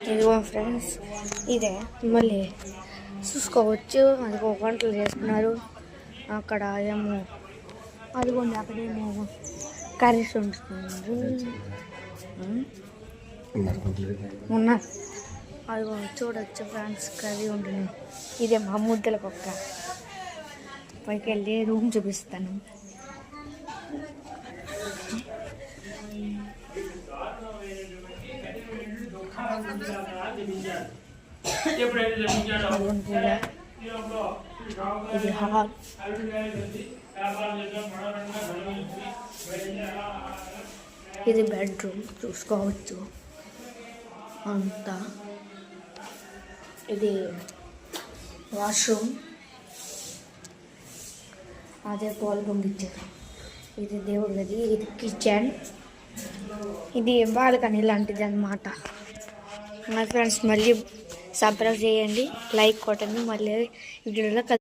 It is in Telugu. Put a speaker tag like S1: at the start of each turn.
S1: ఇదిగో ఫ్రెండ్స్, ఇదే మళ్ళీ చూసుకోవచ్చు. అది ఒక వంటలు చేసుకున్నారు. అక్కడ ఏమో అదిగోండి, అక్కడేమో కర్రీస్ వండుతున్నారు. ఉన్నారు అదిగో చూడవచ్చు ఫ్రెండ్స్, కర్రీ ఉంటున్నాయి. ఇదే మా ముద్దల కుక్క. పైకి వెళ్ళి రూమ్ చూపిస్తాను. ఇది హాల్. ఇది బెడ్రూమ్ చూసుకోవచ్చు అంతా. ఇది వాష్రూమ్, అదే పాలు పంపించారు. ఇది దేవుడి గది, ఇది కిచెన్, ఇది బాల్కనీ లాంటిది అన్నమాట. నా ఫ్రెండ్స్, మళ్ళీ సబ్స్క్రైబ్ చేయండి, లైక్ కొట్టండి. మళ్ళీ వీడియోలో